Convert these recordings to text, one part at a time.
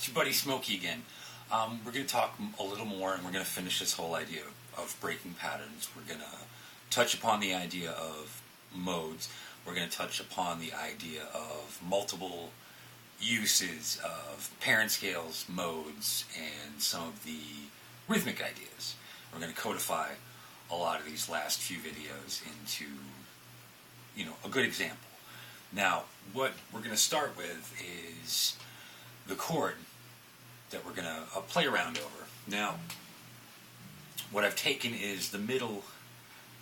your buddy Smokey again. We're going to talk a little more, and we're going to finish this whole idea of breaking patterns. We're going to touch upon the idea of modes. We're going to touch upon the idea of multiple uses of parent scales, modes, and some of the rhythmic ideas. We're going to codify a lot of these last few videos into, a good example. Now, what we're going to start with is the chord that we're going to play around over. Now, what I've taken is the middle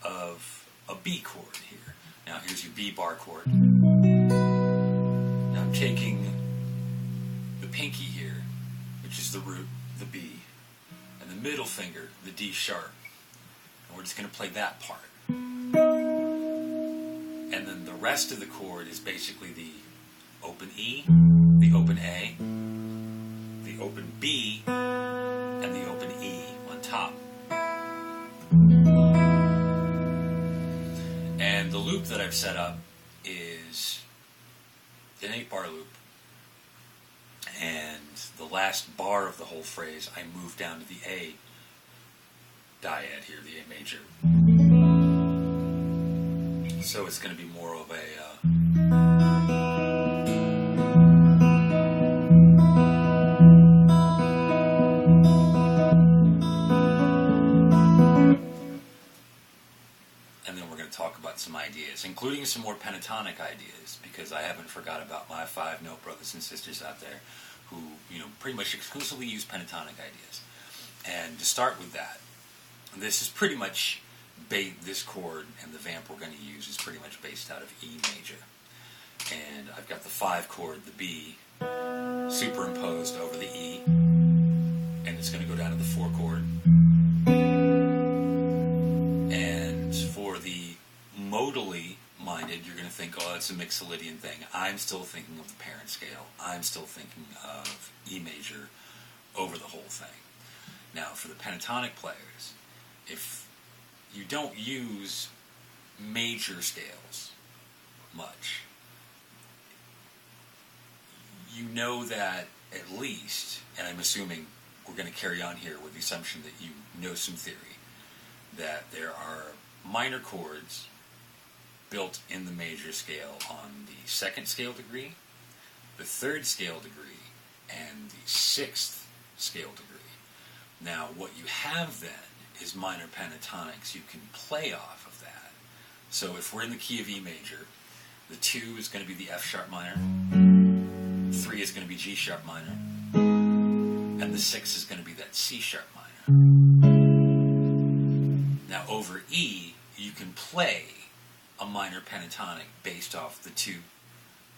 of a B chord here. Now, here's your B bar chord. Now, I'm taking the pinky here, which is the root, the B, and the middle finger, the D sharp. And we're just going to play that part. And then the rest of the chord is basically the open E, the open A, the open B, and the open E on top. And the loop that I've set up is an 8-bar loop. And the last bar of the whole phrase, I move down to the A dyad here, the A major. So it's going to be more of a and then we're going to talk about some ideas, including some more pentatonic ideas, because I haven't forgot about my 5-note brothers and sisters out there who, pretty much exclusively use pentatonic ideas. And to start with that, this is pretty much this chord and the vamp we're going to use is pretty much based out of E major. And I've got the 5 chord, the B, superimposed over the E, and it's going to go down to the 4 chord. And for the modally minded, you're going to think, oh, it's a Mixolydian thing. I'm still thinking of the parent scale. I'm still thinking of E major over the whole thing. Now, for the pentatonic players, if you don't use major scales much, you know that at least, and I'm assuming we're going to carry on here with the assumption that you know some theory, that there are minor chords built in the major scale on the 2nd scale degree, the 3rd scale degree, and the 6th scale degree. Now, what you have then is minor pentatonics. You can play off of that. So if we're in the key of E major, the 2 is going to be the F sharp minor, 3 is going to be G sharp minor, and the 6 is going to be that C sharp minor. Now over E, you can play a minor pentatonic based off the 2,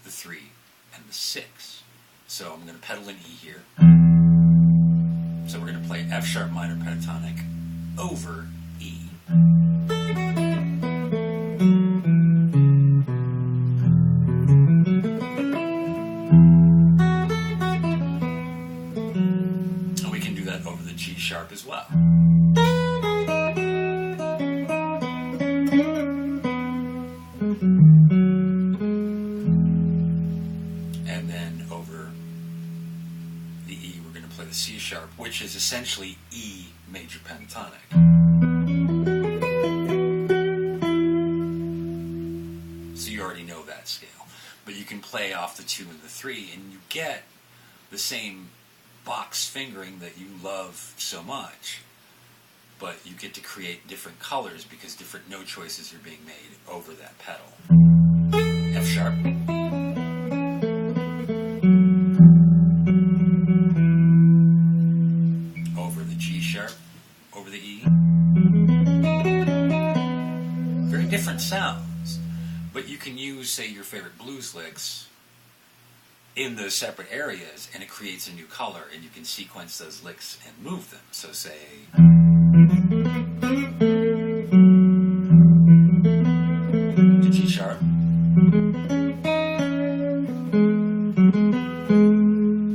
the 3, and the 6. So I'm going to pedal in E here. So we're going to play F sharp minor pentatonic over E. And we can do that over the G sharp as well. And then over the E, we're going to play the C sharp, which is essentially E major pentatonic. So you already know that scale. But you can play off the 2 and the 3, and you get the same box fingering that you love so much, but you get to create different colors because different note choices are being made over that pedal. F sharp. Over the G sharp. Over the E. Very different sounds, but you can use, say, your favorite blues licks in those separate areas, and it creates a new color, and you can sequence those licks and move them. So say to G sharp,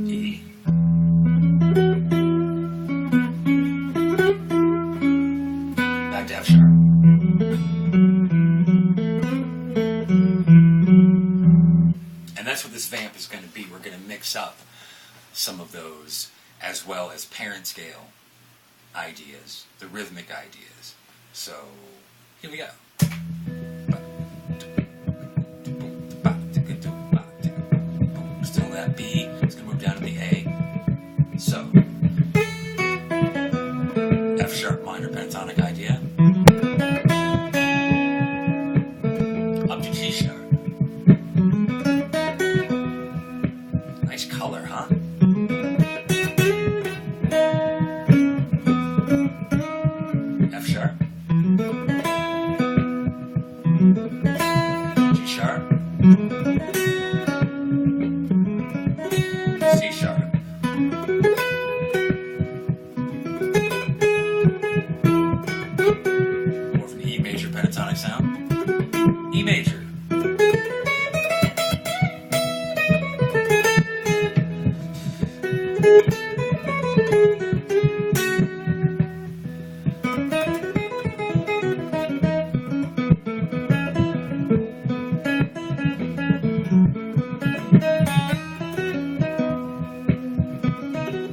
E, back to F sharp. And that's what this vamp is going to be. We're going to mix up some of those, as well as parent scale ideas, the rhythmic ideas. So here we go. Still that B. It's going to move down to the A. So F sharp minor pentatonic idea. Up to G sharp. Nice color, huh? F sharp. G sharp. C sharp. More of an E major pentatonic sound. E major.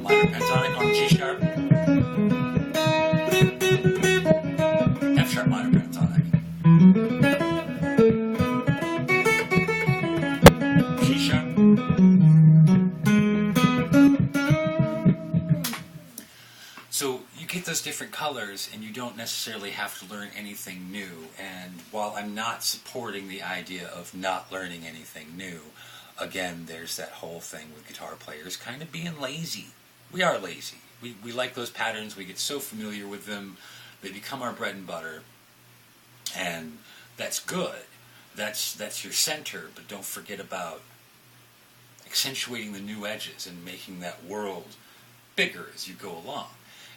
Minor pentatonic on G sharp. F sharp minor pentatonic. G sharp. So you get those different colors and you don't necessarily have to learn anything new. And while I'm not supporting the idea of not learning anything new, again, there's that whole thing with guitar players kind of being lazy. We are lazy. We like those patterns. We get so familiar with them. They become our bread and butter. And that's good. That's your center. But don't forget about accentuating the new edges and making that world bigger as you go along.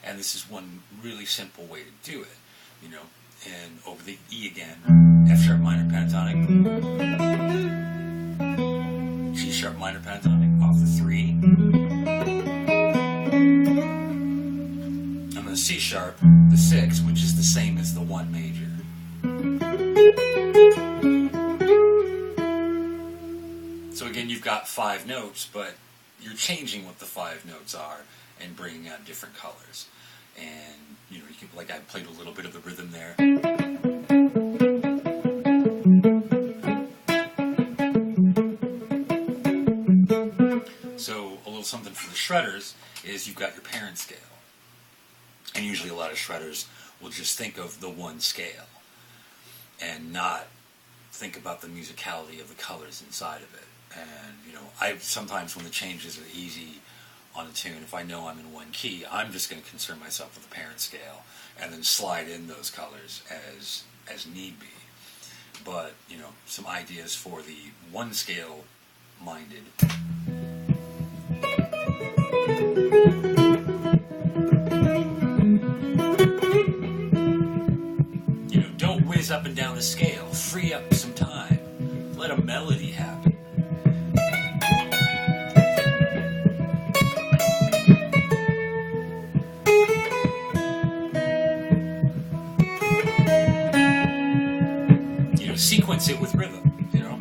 And this is one really simple way to do it. You know, and over the E again, F sharp minor pentatonic, G sharp minor pentatonic off the 3, and the C sharp, the 6, which is the same as the 1 major. So again, you've got 5 notes, but you're changing what the 5 notes are and bringing out different colors. And you know, you can, like I played a little bit of the rhythm there. So a little something for the shredders is you've got your parent scale. And usually a lot of shredders will just think of the 1 scale and not think about the musicality of the colors inside of it. And you know, I sometimes when the changes are easy on a tune, if I know I'm in 1 key, I'm just going to concern myself with the parent scale and then slide in those colors as need be. But you know, some ideas for the 1 scale minded. You know, don't whiz up and down the scale. Free up some time. Let a melody happen. You know, sequence it with rhythm. You know.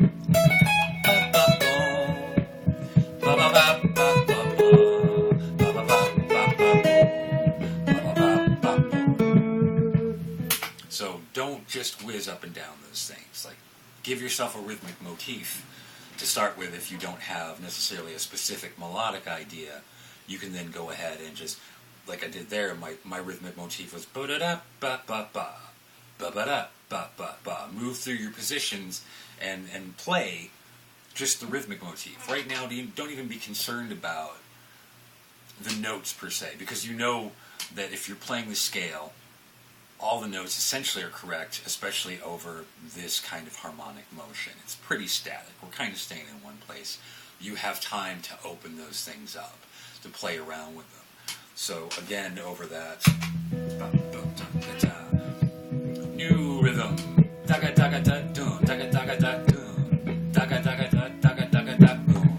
So don't just whiz up and down those things. Like, give yourself a rhythmic motif to start with. If you don't have necessarily a specific melodic idea, you can then go ahead and just, like I did there, my rhythmic motif was ba-da-da-ba-ba-ba, ba-ba-da-ba-ba-ba. Move through your positions and play just the rhythmic motif. Right now, don't even be concerned about the notes per se, because you know that if you're playing the scale, all the notes essentially are correct, especially over this kind of harmonic motion. It's pretty static. We're kind of staying in one place. You have time to open those things up, to play around with them. So again, over that new rhythm. Daga daga da dun, daga daga da dun, daga daga da daga daga da boom.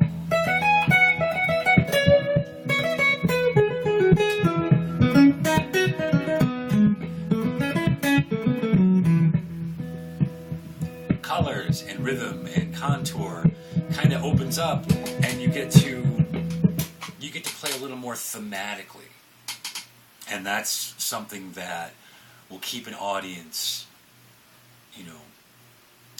Colors and rhythm and contour kind of opens up, and you get to more thematically. And that's something that will keep an audience,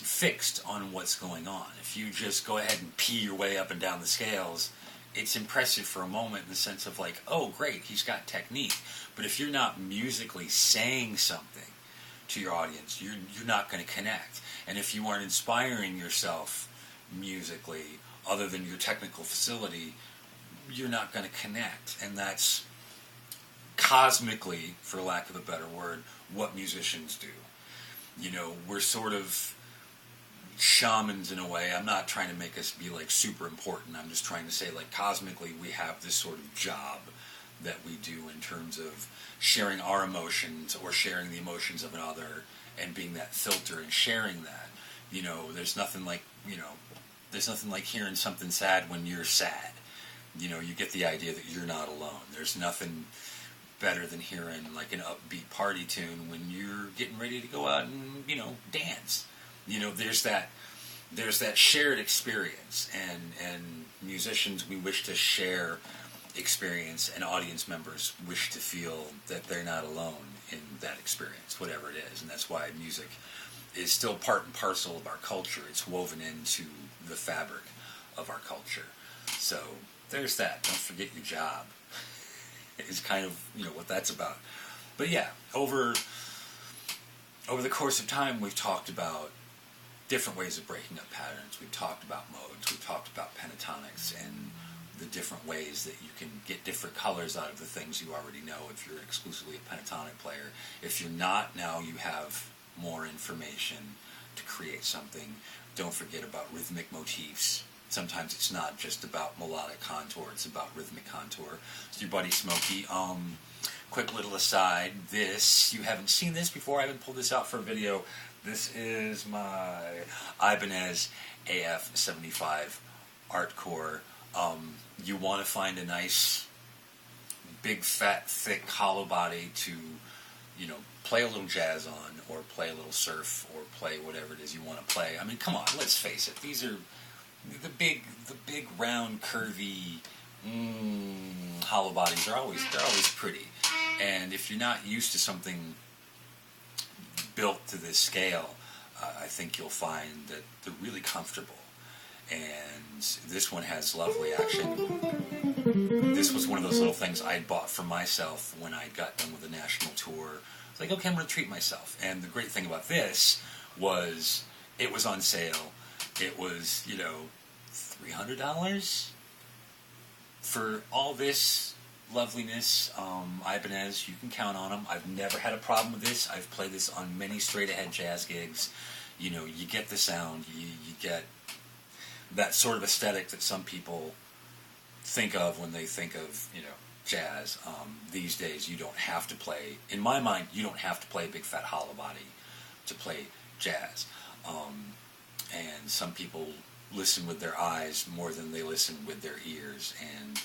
fixed on what's going on. If you just go ahead and pee your way up and down the scales, it's impressive for a moment in the sense of like, oh great, he's got technique. But if you're not musically saying something to your audience, you're not going to connect. And if you aren't inspiring yourself musically, other than your technical facility, you're not going to connect. And that's cosmically, for lack of a better word, what musicians do. We're sort of shamans in a way. I'm not trying to make us be like super important. I'm just trying to say like cosmically we have this sort of job that we do in terms of sharing our emotions or sharing the emotions of another and being that filter and sharing that. There's nothing like hearing something sad when you're sad. You get the idea that you're not alone. There's nothing better than hearing like an upbeat party tune when you're getting ready to go out and, dance. There's that shared experience, and musicians, we wish to share experience, and audience members wish to feel that they're not alone in that experience, whatever it is. And that's why music is still part and parcel of our culture. It's woven into the fabric of our culture. So there's that. Don't forget your job. Is kind of what that's about. But yeah, over the course of time, we've talked about different ways of breaking up patterns. We've talked about modes. We've talked about pentatonics and the different ways that you can get different colors out of the things you already know if you're exclusively a pentatonic player. If you're not, now you have more information to create something. Don't forget about rhythmic motifs. Sometimes it's not just about melodic contour, it's about rhythmic contour. It's your buddy Smokey. Quick little aside, you haven't seen this before, I haven't pulled this out for a video. This is my Ibanez AF75 Artcore. You want to find a nice, big, fat, thick, hollow body to, play a little jazz on, or play a little surf, or play whatever it is you want to play. I mean, come on, let's face it, these are the big, round, curvy, hollow bodies. They're always pretty. And if you're not used to something built to this scale, I think you'll find that they're really comfortable. And this one has lovely action. This was one of those little things I bought for myself when I got done with the national tour. It's like, okay, I'm going to treat myself. And the great thing about this was it was on sale. It was, $300 for all this loveliness. Ibanez, you can count on them. I've never had a problem with this. I've played this on many straight-ahead jazz gigs. You get the sound. You get that sort of aesthetic that some people think of when they think of, jazz. These days, you don't have to play, in my mind, you don't have to play a big fat hollow body to play jazz. And some people listen with their eyes more than they listen with their ears, and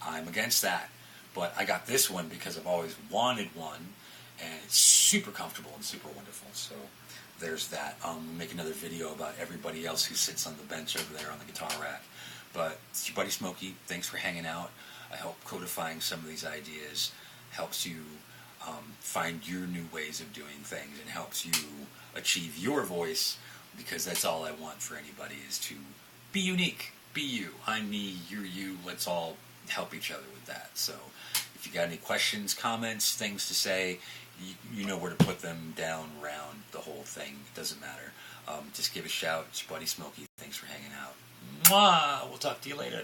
I'm against that. But I got this one because I've always wanted one, and it's super comfortable and super wonderful. So there's that. We'll make another video about everybody else who sits on the bench over there on the guitar rack. But it's your buddy Smokey. Thanks for hanging out. I hope codifying some of these ideas helps you find your new ways of doing things and helps you achieve your voice, because that's all I want for anybody, is to be unique. Be you. I'm me, you're you. Let's all help each other with that. So if you got any questions, comments, things to say, you know where to put them down around the whole thing. It doesn't matter. Just give a shout. It's your buddy Smokey. Thanks for hanging out. Mwah! We'll talk to you later.